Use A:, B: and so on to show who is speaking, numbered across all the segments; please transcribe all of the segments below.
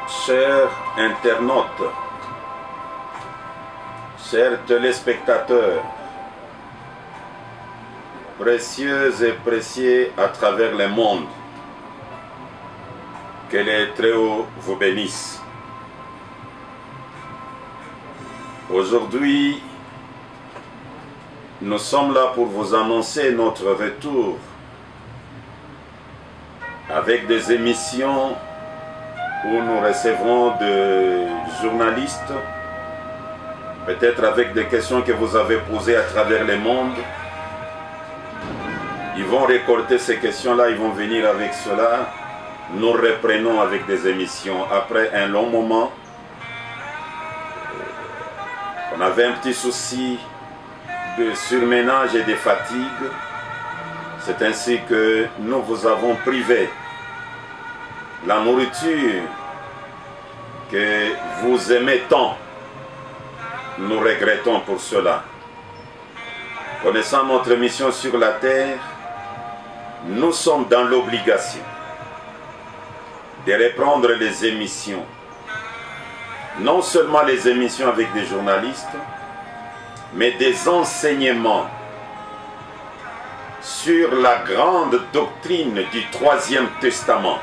A: Chers internautes, chers téléspectateurs, précieux et précieux à travers le monde, que les Très-Hauts vous bénissent. Aujourd'hui, nous sommes là pour vous annoncer notre retour avec des émissions où nous recevrons des journalistes, peut-être avec des questions que vous avez posées à travers le monde. Ils vont récolter ces questions-là, ils vont venir avec cela. Nous reprenons avec des émissions. Après un long moment, on avait un petit souci de surménage et de fatigue. C'est ainsi que nous vous avons privé. La nourriture que vous aimez tant, nous regrettons pour cela. Connaissant notre mission sur la terre, nous sommes dans l'obligation de reprendre les émissions. Non seulement les émissions avec des journalistes, mais des enseignements sur la grande doctrine du Troisième Testament.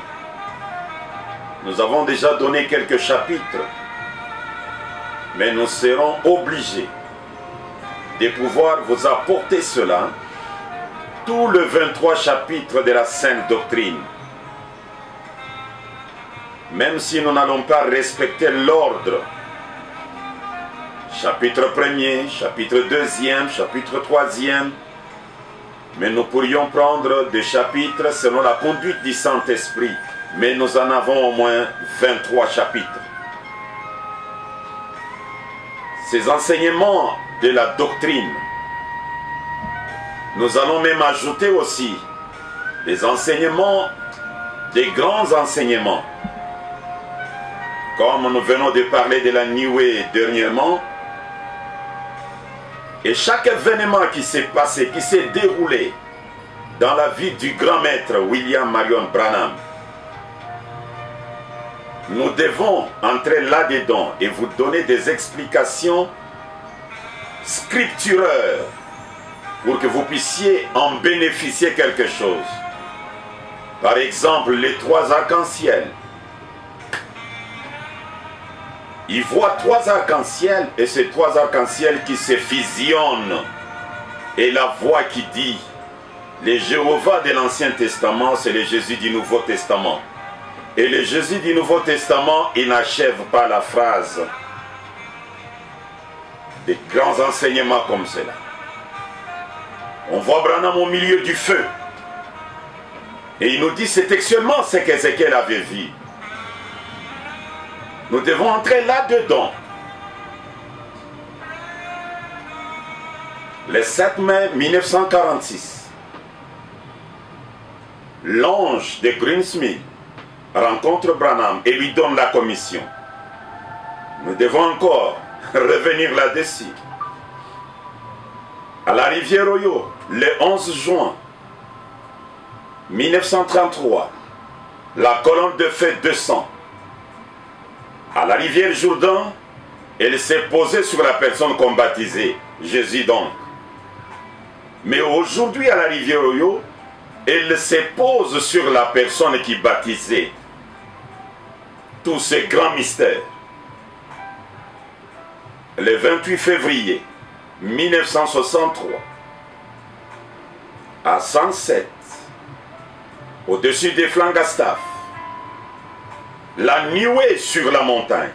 A: Nous avons déjà donné quelques chapitres, mais nous serons obligés de pouvoir vous apporter cela, tout le 23 chapitres de la Sainte Doctrine. Même si nous n'allons pas respecter l'ordre, chapitre 1er, chapitre 2e, chapitre 3e, mais nous pourrions prendre des chapitres selon la conduite du Saint-Esprit. Mais nous en avons au moins 23 chapitres. Ces enseignements de la doctrine, nous allons même ajouter aussi des enseignements, des grands enseignements. Comme nous venons de parler de la New Way dernièrement, et chaque événement qui s'est passé, qui s'est déroulé dans la vie du grand maître William Marion Branham, nous devons entrer là-dedans et vous donner des explications scripturaires pour que vous puissiez en bénéficier quelque chose. Par exemple, les 3 arcs-en-ciel. Il voit 3 arcs-en-ciel et ces 3 arcs-en-ciel qui se fusionnent. Et la voix qui dit, les Jéhovah de l'Ancien Testament, c'est le Jésus du Nouveau Testament. Et le Jésus du Nouveau Testament, il n'achève pas la phrase. Des grands enseignements comme cela. On voit Branham au milieu du feu. Et il nous dit, c'est textuellement ce qu'Ézéchiel avait vu. Nous devons entrer là-dedans. Le 7 mai 1946, l'ange de Greensmith rencontre Branham et lui donne la commission. Nous devons encore revenir là-dessus. À la rivière Oyo, le 11 juin 1933, la colonne de feu descend. À la rivière Jourdain, elle s'est posée sur la personne qu'on baptisait, Jésus donc. Mais aujourd'hui, à la rivière Oyo, elle se pose sur la personne qui baptisait. Tous ces grands mystères. Le 28 février 1963, à 107, au-dessus des Flagstaff, la nuée sur la montagne.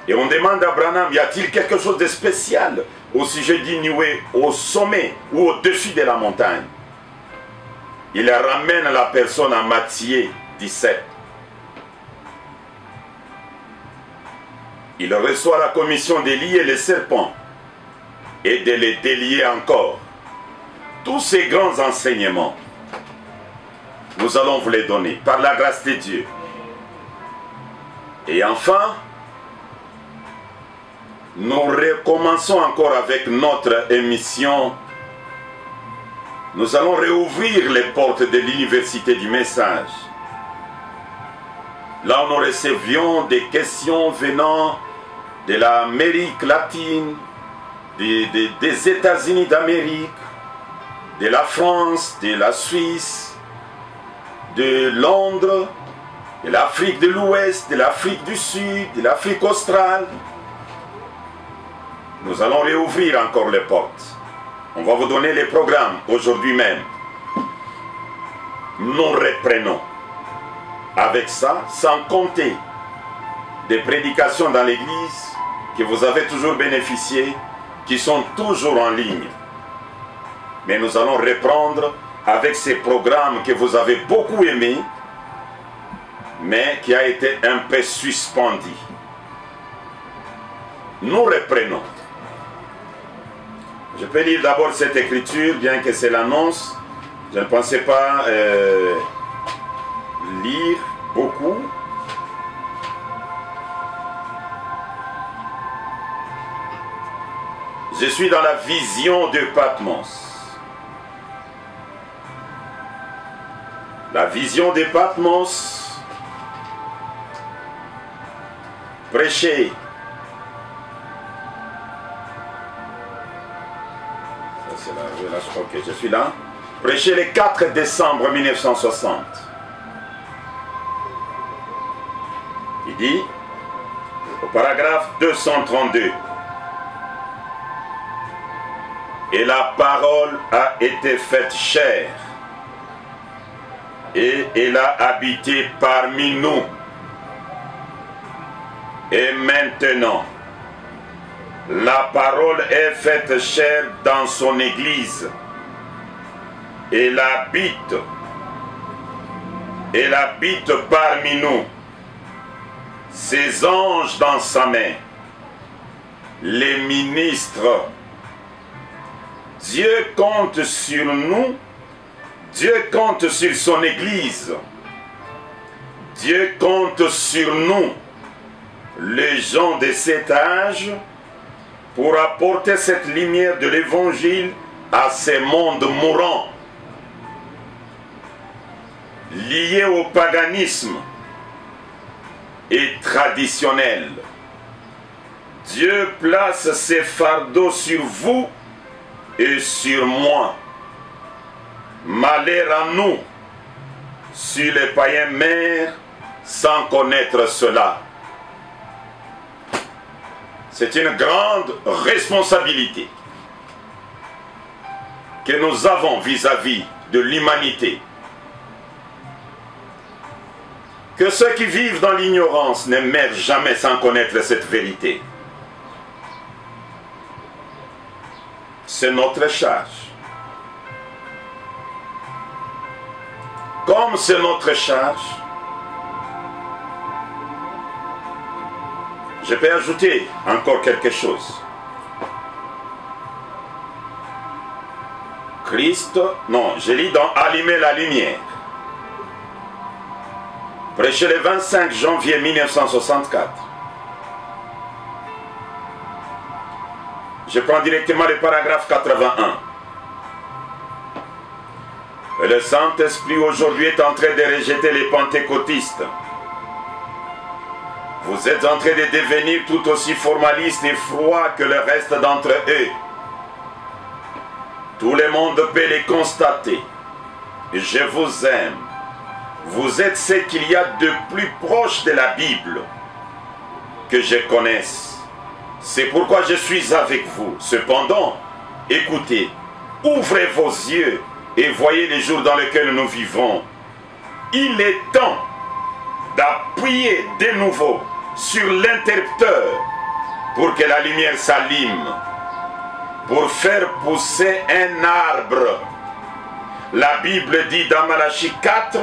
A: Et on demande à Branham, y a-t-il quelque chose de spécial au sujet du nuée au sommet ou au-dessus de la montagne? Il ramène la personne à Matthieu 17. Il reçoit la commission de lier les serpents et de les délier encore. Tous ces grands enseignements, nous allons vous les donner par la grâce de Dieu. Et enfin, nous recommençons encore avec notre émission. Nous allons réouvrir les portes de l'université du message. Là où nous recevions des questions venant de l'Amérique latine, des États-Unis d'Amérique, de la France, de la Suisse, de Londres, de l'Afrique de l'Ouest, de l'Afrique du Sud, de l'Afrique australe. Nous allons réouvrir encore les portes. On va vous donner les programmes aujourd'hui même. Nous reprenons. Avec ça, sans compter des prédications dans l'église que vous avez toujours bénéficié, qui sont toujours en ligne. Mais nous allons reprendre avec ces programmes que vous avez beaucoup aimés, mais qui a été un peu suspendu. Nous reprenons. Je peux lire d'abord cette écriture, bien que c'est l'annonce. Je ne pensais pas lire beaucoup. Je suis dans la vision de Patmos. La vision de Patmos, prêché. Ça c'est là, ok, je suis là. Prêché le 4 décembre 1960. Il dit, au paragraphe 232, et la parole a été faite chair, et elle a habité parmi nous. Et maintenant, la parole est faite chair dans son église. Elle habite parmi nous. Ses anges dans sa main, les ministres. Dieu compte sur nous. Dieu compte sur son église. Dieu compte sur nous, les gens de cet âge, pour apporter cette lumière de l'évangile à ces mondes mourants, liés au paganisme et traditionnel. Dieu place ses fardeaux sur vous et sur moi. Malheur à nous, si les païens meurent sans connaître cela. C'est une grande responsabilité que nous avons vis-à-vis de l'humanité. Que ceux qui vivent dans l'ignorance ne meurent jamais sans connaître cette vérité. C'est notre charge. Comme c'est notre charge, je peux ajouter encore quelque chose. Christ, non, je lis dans Allumer la lumière. Prêché le 25 janvier 1964. Je prends directement le paragraphe 81. Et le Saint-Esprit aujourd'hui est en train de rejeter les pentecôtistes. Vous êtes en train de devenir tout aussi formalistes et froids que le reste d'entre eux. Tout le monde peut les constater. Je vous aime. Vous êtes ce qu'il y a de plus proche de la Bible que je connaisse. C'est pourquoi je suis avec vous. Cependant, écoutez, ouvrez vos yeux et voyez les jours dans lesquels nous vivons. Il est temps d'appuyer de nouveau sur l'interrupteur pour que la lumière s'allume, pour faire pousser un arbre. La Bible dit dans Malachie 4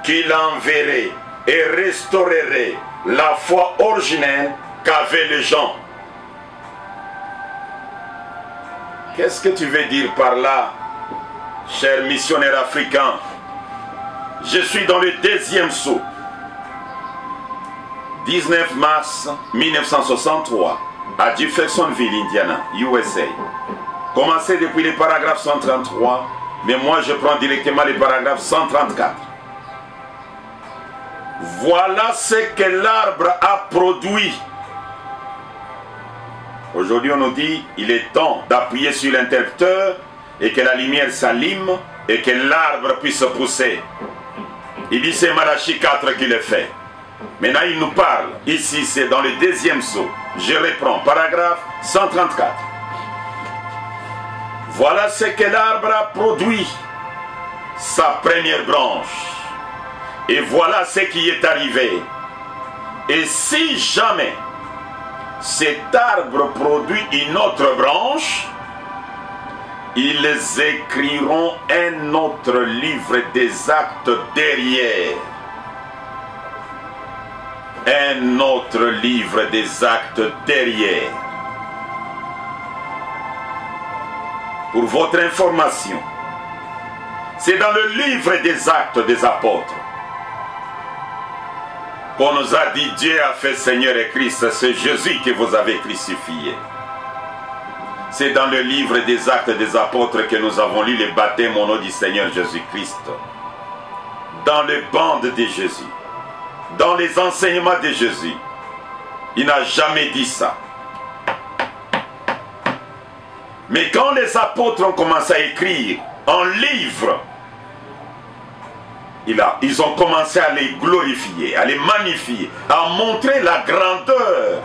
A: qu'il enverrait et restaurerait la foi originelle qu'avaient les gens. Qu'est-ce que tu veux dire par là, cher missionnaire africain? Je suis dans le deuxième saut. 19 mars 1963, à Jeffersonville, Indiana, USA. Commencez depuis le paragraphe 133, mais moi je prends directement le paragraphe 134. Voilà ce que l'arbre a produit. Aujourd'hui, on nous dit, il est temps d'appuyer sur l'interrupteur et que la lumière s'allume et que l'arbre puisse pousser. Il dit, c'est Malachie 4 qui le fait. Maintenant, il nous parle. Ici, c'est dans le deuxième sceau. Je reprends, paragraphe 134. Voilà ce que l'arbre a produit, sa première branche. Et voilà ce qui est arrivé. Et si jamais cet arbre produit une autre branche, ils écriront un autre livre des actes derrière. Un autre livre des actes derrière. Pour votre information, c'est dans le livre des actes des apôtres qu'on nous a dit, Dieu a fait Seigneur et Christ, c'est Jésus que vous avez crucifié. C'est dans le livre des actes des apôtres que nous avons lu le baptême au nom du Seigneur Jésus-Christ. Dans les bandes de Jésus, dans les enseignements de Jésus. Il n'a jamais dit ça. Mais quand les apôtres ont commencé à écrire en livre, ils ont commencé à les glorifier, à les magnifier, à montrer la grandeur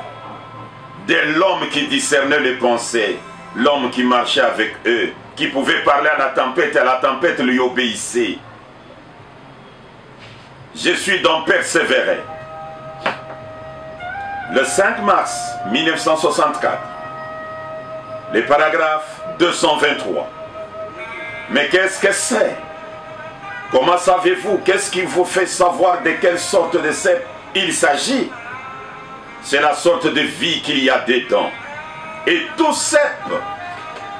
A: de l'homme qui discernait les pensées, l'homme qui marchait avec eux, qui pouvait parler à la tempête lui obéissait. Je suis donc persévéré. Le 5 mars 1964, le paragraphe 223. Mais qu'est-ce que c'est? Comment savez-vous? Qu'est-ce qui vous fait savoir de quelle sorte de cep il s'agit? C'est la sorte de vie qu'il y a dedans. Et tout cep,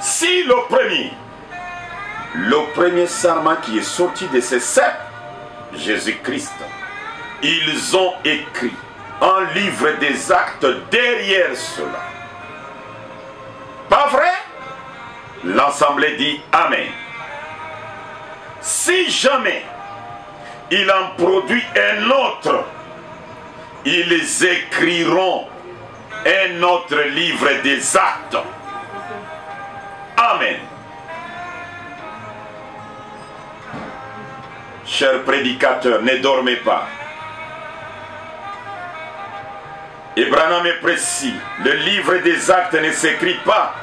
A: si le premier sarment qui est sorti de ces cep, Jésus-Christ, ils ont écrit un livre des actes derrière cela. Pas vrai? L'Assemblée dit Amen. Si jamais il en produit un autre, ils écriront un autre livre des actes. Amen. Chers prédicateurs, ne dormez pas. Et Branham est précis. Le livre des actes ne s'écrit pas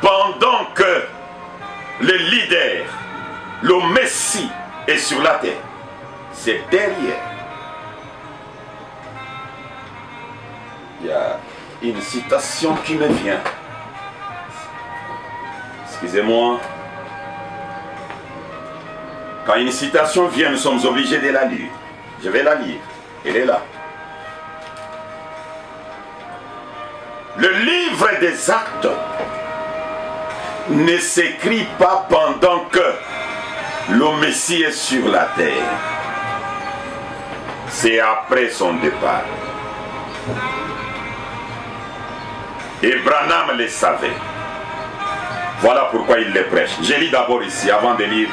A: pendant que le leader, le Messie est sur la terre. C'est derrière. Il y a une citation qui me vient. Excusez-moi. Quand une citation vient, nous sommes obligés de la lire. Je vais la lire. Elle est là. Le livre des actes ne s'écrit pas pendant que le Messie est sur la terre. C'est après son départ. Et Branham le savait. Voilà pourquoi il le prêche. Je lis d'abord ici, avant de lire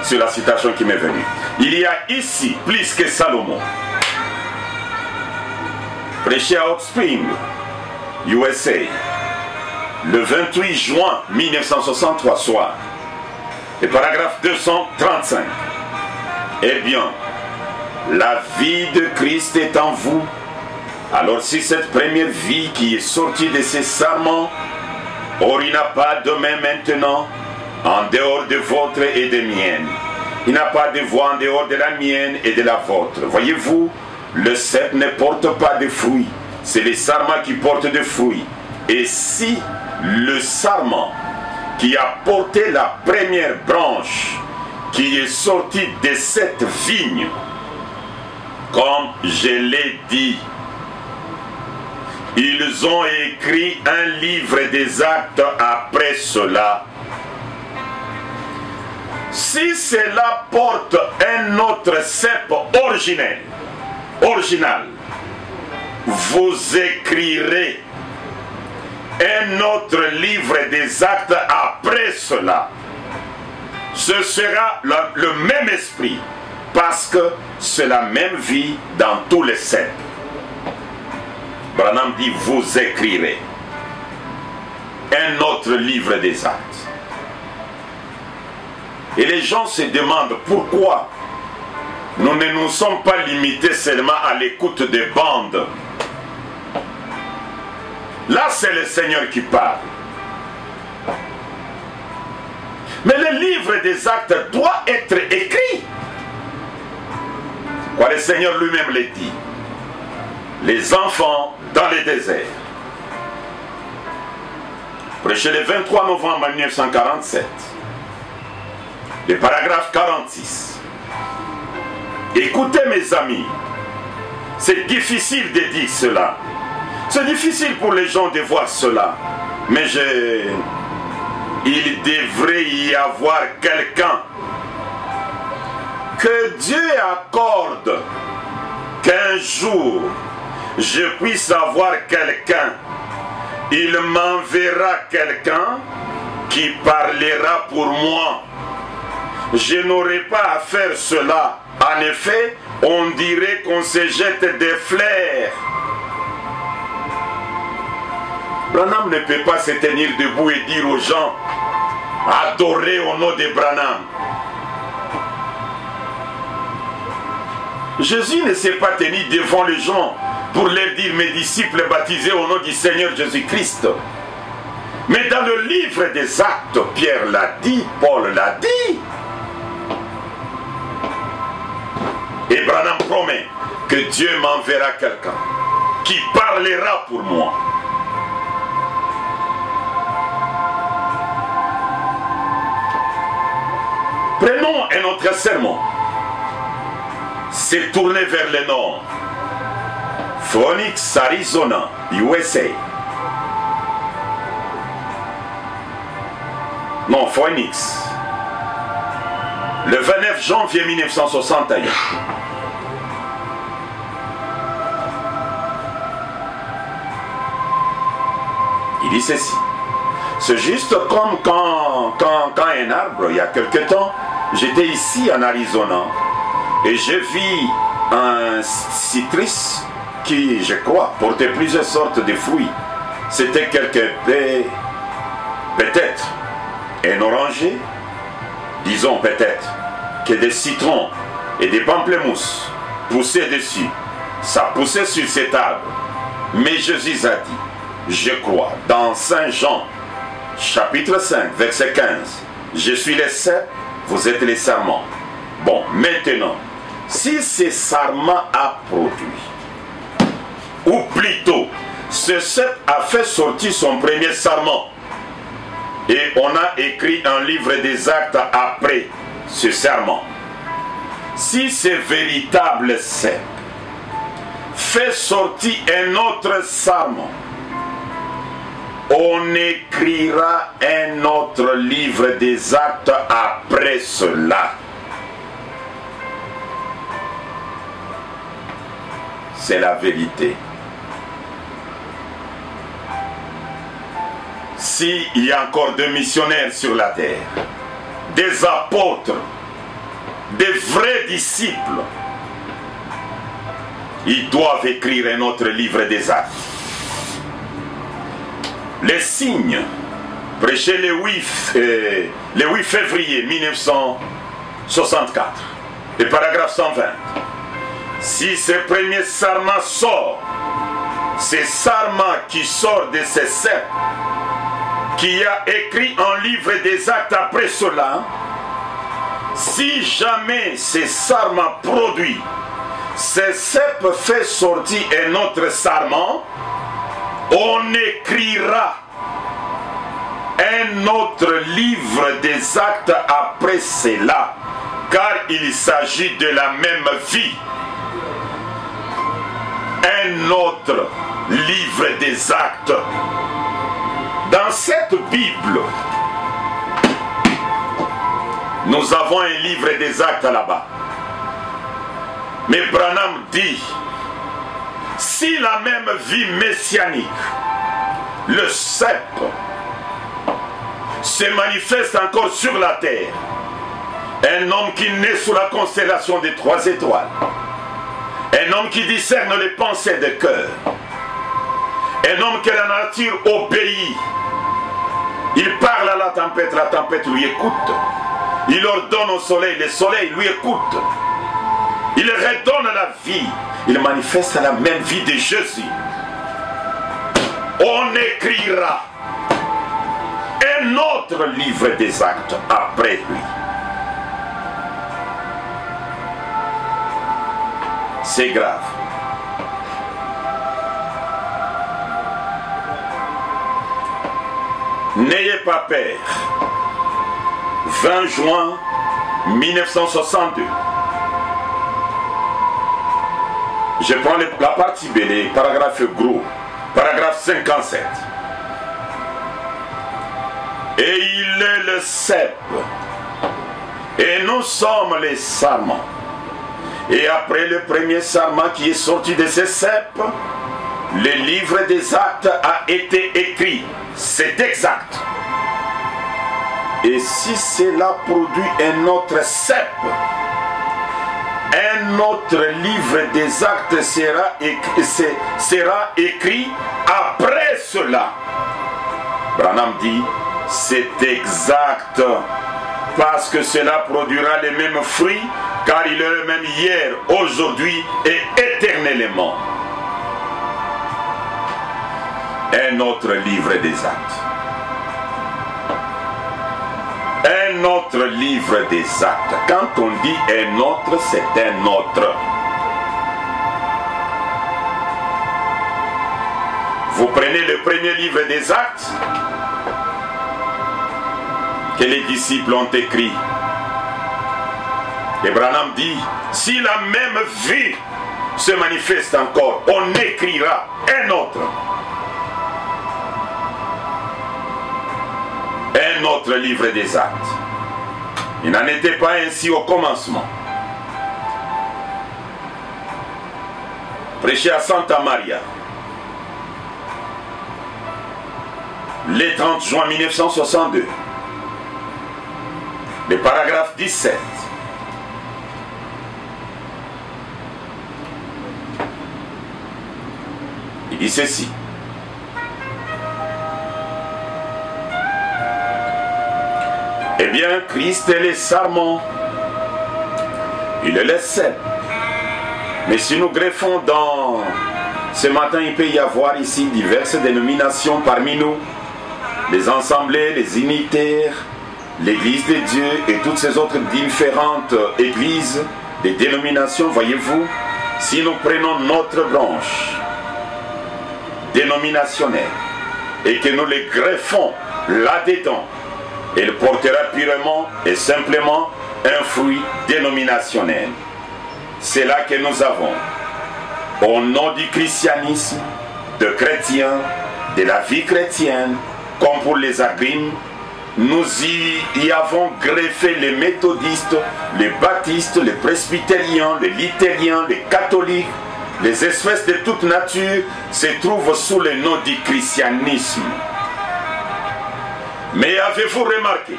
A: sur la citation qui m'est venue. Il y a ici plus que Salomon. Prêché à Hot Spring, USA, le 28 juin 1963 soir. Le paragraphe 235. Eh bien, la vie de Christ est en vous. Alors si cette première vie qui est sortie de ces sarments, or il n'a pas de main maintenant, en dehors de votre et de mienne. Il n'a pas de voix en dehors de la mienne et de la vôtre. Voyez-vous, le cep ne porte pas de fruits. C'est les sarments qui portent des fruits. Et si le sarment qui a porté la première branche qui est sortie de cette vigne, comme je l'ai dit, ils ont écrit un livre des actes après cela. Si cela porte un autre cep original, vous écrirez un autre livre des actes après cela. Ce sera le même esprit, parce que c'est la même vie dans tous les sept. Branham dit, vous écrirez un autre livre des actes. Et les gens se demandent pourquoi nous ne nous sommes pas limités seulement à l'écoute des bandes. Là, c'est le Seigneur qui parle. Mais le livre des actes doit être écrit. Quoi, le Seigneur lui-même l'a dit. Les enfants dans les déserts. Prêché le 23 novembre 1947. Le paragraphe 46. Écoutez mes amis, c'est difficile de dire cela. C'est difficile pour les gens de voir cela. Mais il devrait y avoir quelqu'un que Dieu accorde qu'un jour je puisse avoir quelqu'un. Il m'enverra quelqu'un qui parlera pour moi. Je n'aurai pas à faire cela. En effet, on dirait qu'on se jette des fleurs. Branham ne peut pas se tenir debout et dire aux gens, adorez au nom de Branham. Jésus ne s'est pas tenu devant les gens pour leur dire, mes disciples baptisés au nom du Seigneur Jésus-Christ. Mais dans le livre des actes, Pierre l'a dit, Paul l'a dit. Et Branham promet que Dieu m'enverra quelqu'un qui parlera pour moi. Prenons un autre sermon. C'est tourné vers le nord. Phoenix, Arizona, USA. Non, Phoenix. Le 29 janvier 1961. Il dit ceci. C'est juste comme quand un arbre, il y a quelque temps, j'étais ici en Arizona et j'ai vu un citrus qui, je crois, portait plusieurs sortes de fruits. C'était peut-être un oranger, disons peut-être, que des citrons et des pamplemousses poussaient dessus. Ça poussait sur cet arbre. Mais Jésus a dit, je crois, dans Saint Jean, chapitre 5, verset 15, je suis les cep, vous êtes les sarments. Bon, maintenant, si ce sarment a produit, ou plutôt, ce cep a fait sortir son premier sarment, et on a écrit un livre des actes après ce serment. Si ce véritable cep fait sortir un autre sarment, on écrira un autre livre des actes après cela. C'est la vérité. S'il y a encore des missionnaires sur la terre, des apôtres, des vrais disciples, ils doivent écrire un autre livre des actes. Les signes, prêché le 8 février 1964, le paragraphe 120. Si ce premier sarment sort, ce sarment qui sort de ce cep, qui a écrit un livre des actes après cela, si jamais ce sarment produit, ce cep fait sortir un autre sarment, on écrira un autre livre des actes après cela, car il s'agit de la même vie. Un autre livre des actes. Dans cette Bible, nous avons un livre des actes là-bas. Mais Branham dit, si la même vie messianique, le cep, se manifeste encore sur la terre, Un homme qui naît sous la constellation des 3 étoiles. Un homme qui discerne les pensées de cœur. Un homme que la nature obéit. Il parle à la tempête lui écoute. Il ordonne au soleil, le soleil lui écoute. Il redonne la vie. Il manifeste la même vie de Jésus. On écrira un autre livre des actes après lui. C'est grave. N'ayez pas peur. 20 juin 1962. Je prends la partie B, les paragraphes gros. Paragraphe 57. Et il est le cep. Et nous sommes les sarments. Et après le premier sarment qui est sorti de ce cep, le livre des actes a été écrit. C'est exact. Et si cela produit un autre cep, un autre livre des actes sera écrit après cela. Branham dit, c'est exact, parce que cela produira les mêmes fruits, car il est le même hier, aujourd'hui et éternellement. Un autre livre des actes. Un autre livre des actes. Quand on dit un autre, c'est un autre. Vous prenez le premier livre des actes que les disciples ont écrit. Et Branham dit, si la même vie se manifeste encore, on écrira un autre. Un autre livre des actes. Il n'en était pas ainsi au commencement. Prêché à Santa Maria le 30 juin 1962. Le paragraphe 17. Il dit ceci. Eh bien, Christ est le sarment, il est le cep. Mais si nous greffons dans... Ce matin, il peut y avoir ici diverses dénominations parmi nous. Les ensemblés, les unitaires, l'église de Dieu et toutes ces autres différentes églises, des dénominations, voyez-vous. Si nous prenons notre branche dénominationnelle et que nous les greffons là-dedans, il portera purement et simplement un fruit dénominationnel. C'est là que nous avons, au nom du christianisme, de chrétiens, de la vie chrétienne, comme pour les agrimes, nous y avons greffé les méthodistes, les baptistes, les presbytériens, les luthériens, les catholiques, les espèces de toute nature se trouvent sous le nom du christianisme. Mais avez-vous remarqué,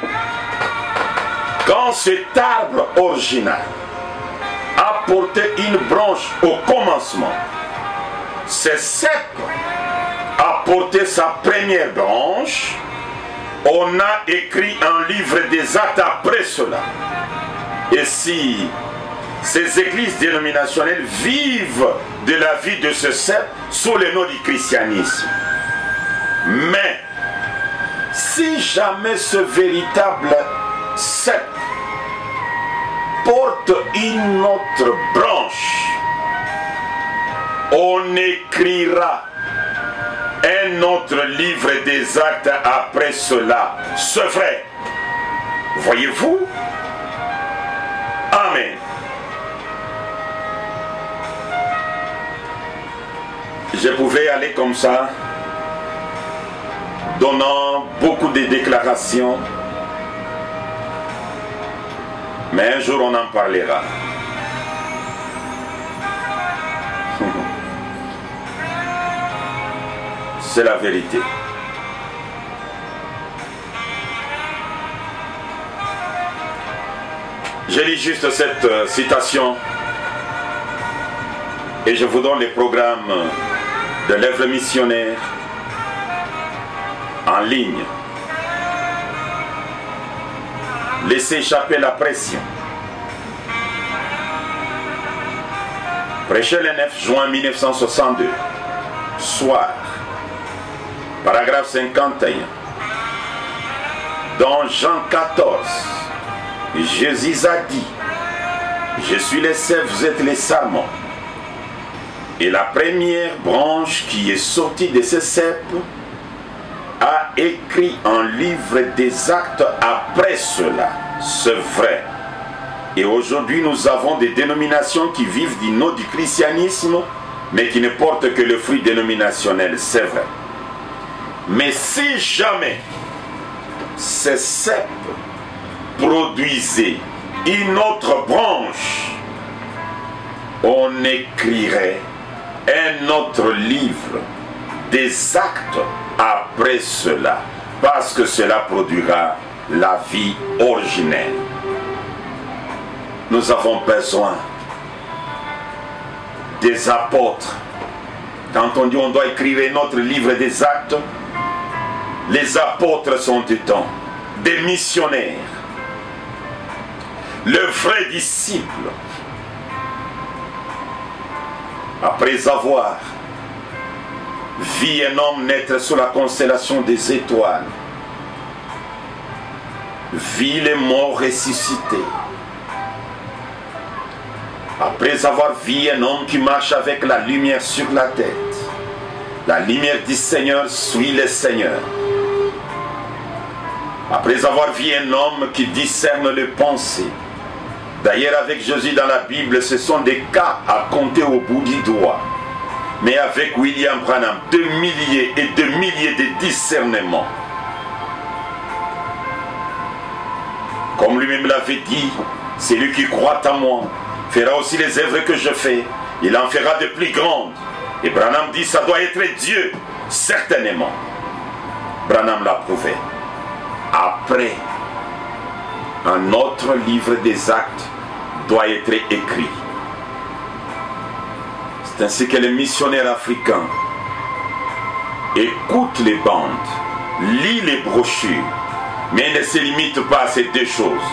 A: quand cet arbre original a porté une branche au commencement, ce cep a porté sa première branche, on a écrit un livre des actes après cela. Et si ces églises dénominationnelles vivent de la vie de ce cep sous le nom du christianisme, mais si jamais ce véritable cep porte une autre branche, on écrira un autre livre des actes après cela. C'est vrai. Voyez-vous? Amen. Je pouvais aller comme ça, donnant beaucoup de déclarations, mais un jour on en parlera. C'est la vérité. Je lis juste cette citation et je vous donne les programmes de l'œuvre missionnaire en ligne. Laissez échapper la pression. Prêcher le 9 juin 1962, soir, paragraphe 51. Dans Jean 14, Jésus a dit, je suis les cèpes, vous êtes les sarments. Et la première branche qui est sortie de ces cèpes a écrit un livre des actes après cela. C'est vrai. Et aujourd'hui, nous avons des dénominations qui vivent du nom du christianisme, mais qui ne portent que le fruit dénominationnel, c'est vrai. Mais si jamais ces cèpes produisaient une autre branche, on écrirait un autre livre des actes après cela, parce que cela produira la vie originelle. Nous avons besoin des apôtres. Quand on dit on doit écrire notre livre des actes, les apôtres sont du temps, des missionnaires, le vrai disciple. Après avoir vu un homme naître sous la constellation des étoiles, vu les morts ressuscités, après avoir vu un homme qui marche avec la lumière sur la tête, la lumière du Seigneur suit le Seigneur. Après avoir vu un homme qui discerne les pensées. D'ailleurs, avec Jésus dans la Bible, ce sont des cas à compter au bout du doigt. Mais avec William Branham, de milliers et de milliers de discernements. Comme lui-même l'avait dit, celui qui croit en moi fera aussi les œuvres que je fais. Il en fera de plus grandes. Et Branham dit, ça doit être Dieu, certainement. Branham l'a prouvé. Après, un autre livre des actes doit être écrit. C'est ainsi que les missionnaires africains écoutent les bandes, lisent les brochures, mais ne se limitent pas à ces deux choses.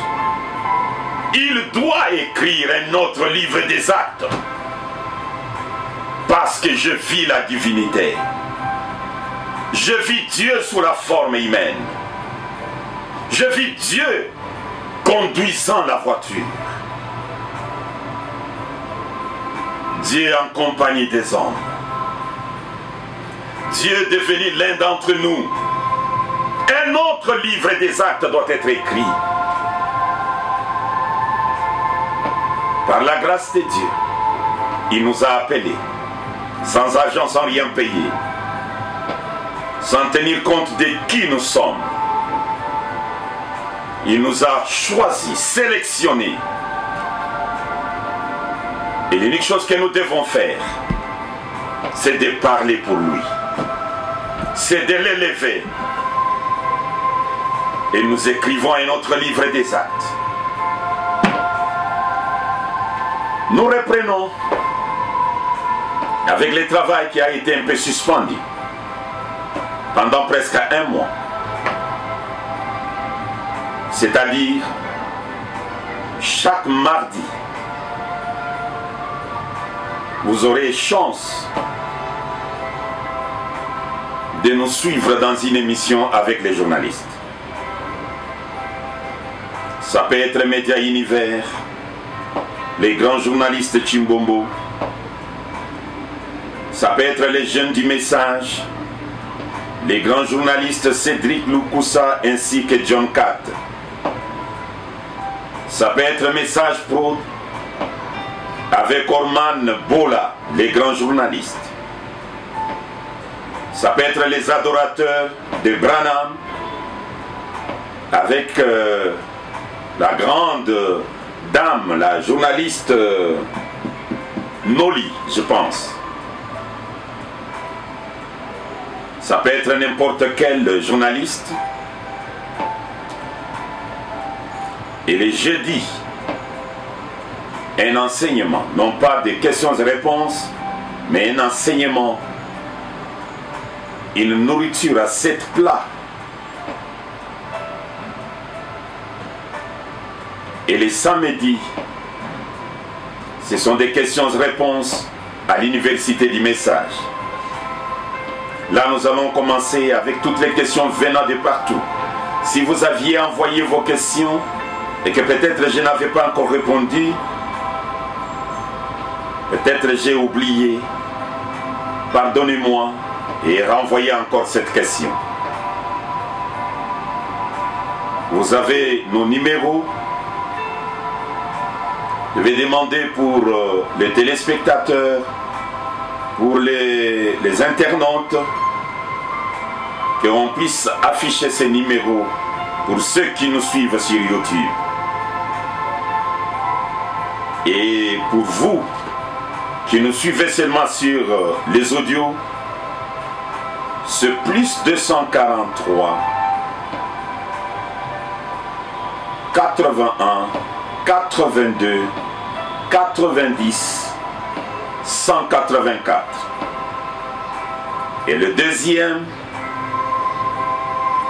A: Il doit écrire un autre livre des actes, parce que je vis la divinité. Je vis Dieu sous la forme humaine. Je vis Dieu conduisant la voiture. Dieu en compagnie des hommes. Dieu devenu l'un d'entre nous. Un autre livre des actes doit être écrit. Par la grâce de Dieu, il nous a appelés, sans argent, sans rien payer, sans tenir compte de qui nous sommes. Il nous a choisis, sélectionnés. Et l'unique chose que nous devons faire, c'est de parler pour lui. C'est de l'élever. Et nous écrivons un autre livre des actes. Nous reprenons avec le travail qui a été un peu suspendu pendant presque un mois. C'est-à-dire chaque mardi, vous aurez chance de nous suivre dans une émission avec les journalistes. Ça peut être Média Univers, les grands journalistes Chimbombo, ça peut être les jeunes du message, les grands journalistes Cédric Loukoussa ainsi que John Catt. Ça peut être Message Pro avec Orman Bola, les grands journalistes. Ça peut être les adorateurs de Branham avec la grande dame, la journaliste Noli, je pense. Ça peut être n'importe quel journaliste. Et les jeudis, un enseignement, non pas des questions et réponses, mais un enseignement, une nourriture à 7 plats. Et les samedis, ce sont des questions et réponses à l'université du message. Là, nous allons commencer avec toutes les questions venant de partout. Si vous aviez envoyé vos questions et que peut-être je n'avais pas encore répondu, peut-être j'ai oublié, pardonnez-moi et renvoyez encore cette question. Vous avez nos numéros. Je vais demander pour les téléspectateurs, pour les internautes, qu'on puisse afficher ces numéros pour ceux qui nous suivent sur YouTube. Et pour vous qui nous suivez seulement sur les audios, ce plus 243 81 82 90 184. Et le deuxième,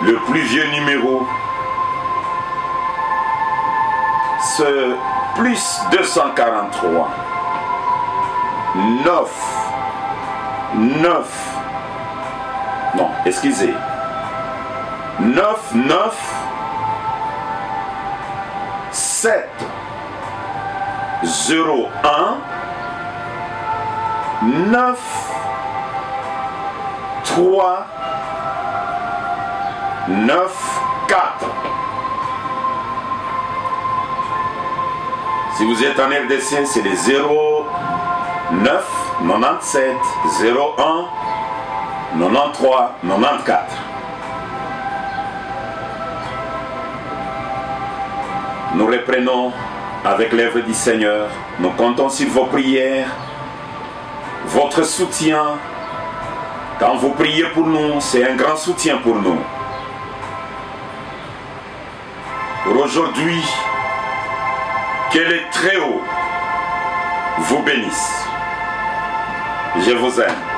A: le plus vieux numéro, ce plus 243 99 7 01 9 3 9 4. Si vous êtes en RDC, c'est les 09 97 01 93 94. Nous reprenons avec l'œuvre du Seigneur. Nous comptons sur vos prières, votre soutien. Quand vous priez pour nous, c'est un grand soutien pour nous. Pour aujourd'hui, que le Très-Haut vous bénisse. Je vous aime.